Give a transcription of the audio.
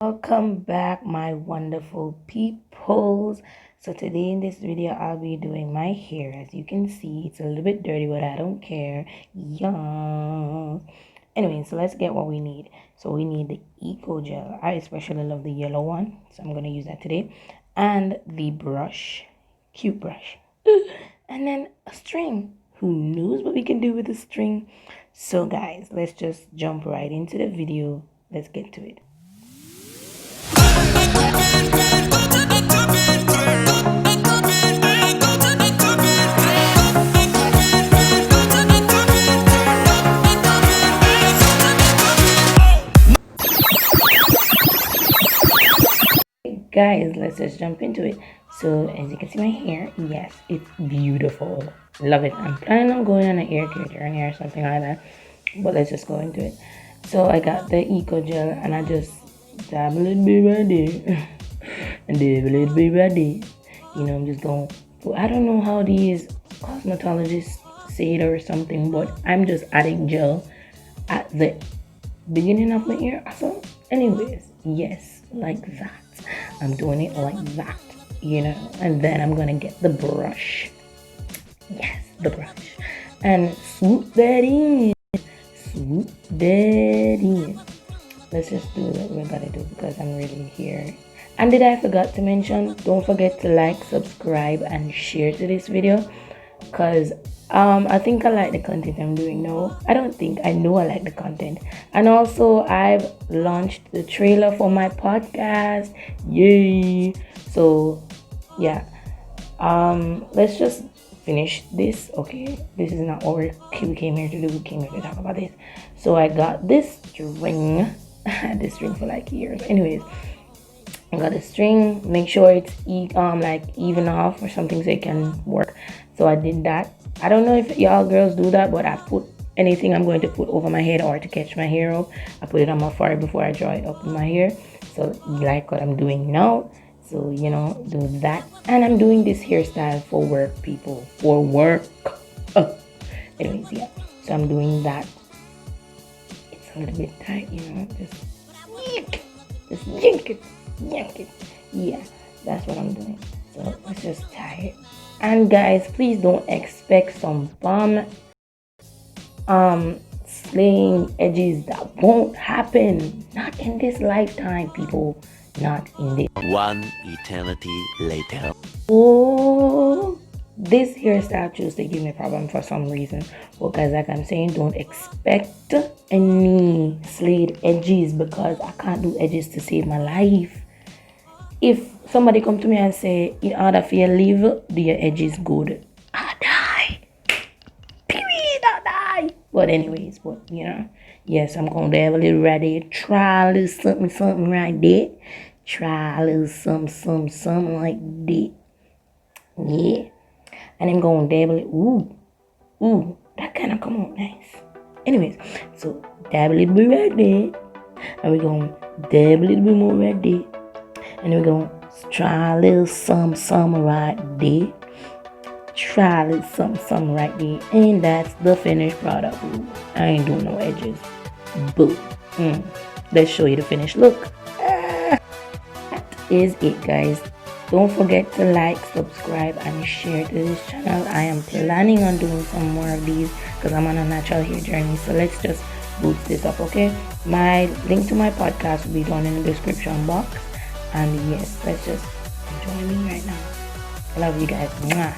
Welcome back, my wonderful peoples. So today in this video I'll be doing my hair. As you can see, it's a little bit dirty, but I don't care. Yeah. Anyway, so let's get what we need. So we need the eco gel. I especially love the yellow one, so I'm gonna use that today. And the brush, cute brush. And then a string. Who knows what we can do with a string? So guys, let's just jump right into the video. Let's get to it. Guys, let's just jump into it. So as you can see my hair, yes, it's beautiful. Love it. I'm planning on going on an hair care journey or something like that, but let's just go into it. So I got the eco gel and I just dabble it be ready and dabble it be ready. You know, I'm just going. I don't know how these cosmetologists say it or something, but I'm just adding gel at the beginning of my hair. So anyways, yes, like that. I'm doing it like that, you know, and then I'm gonna get the brush. Yes, the brush, and swoop that in. Swoop that in. Let's just do what we gotta do because I'm really here. And did I forget to mention? Don't forget to like, subscribe, and share to this video, because I think I like the content I'm doing. No, I don't think, I know I like the content. And also I've launched the trailer for my podcast. Yay. So yeah, let's just finish this. Okay, this is not what we came here to do. We came here to talk about this. So I got this string. I had this string for like years. Anyways, I got a string. Make sure it's like even off or something so it can work. So I did that. I don't know if y'all girls do that, but I put anything I'm going to put over my head or to catch my hair up, I put it on my forehead before I draw it up in my hair. So like what I'm doing now. So you know, do that. And I'm doing this hairstyle for work, people. For work. Anyways, yeah. So I'm doing that. It's a little bit tight, you know. Just yank it. Yeah, that's what I'm doing. So let's just tie it. And guys, please don't expect some bomb slaying edges. That won't happen. Not in this lifetime, people. Not in this. One eternity later. Oh, this hairstyle choose to give me a problem for some reason. Well, guys, like I'm saying, don't expect any slayed edges because I can't do edges to save my life. If somebody come to me and say, in order for you to live, do your edges good, I die. Period, I die. But anyways, you know, yes, I'm going to have a little right there. Try a little something right there. Try a little something like that. Yeah. And I'm going to dabble it. Ooh, that kind of come out nice. Anyways, so dabble it be right there. And we're going to dabble it be more right there. And we're going to try a little some right there. Try a little some right there. And that's the finished product. Ooh, I ain't doing no edges. Boo. Let's show you the finished look. That is it, guys. Don't forget to like, subscribe, and share to this channel. I am planning on doing some more of these because I'm on a natural hair journey. So let's just boost this up, okay? My link to my podcast will be down in the description box. And yes, let's just enjoy me right now. I love you guys. Mwah.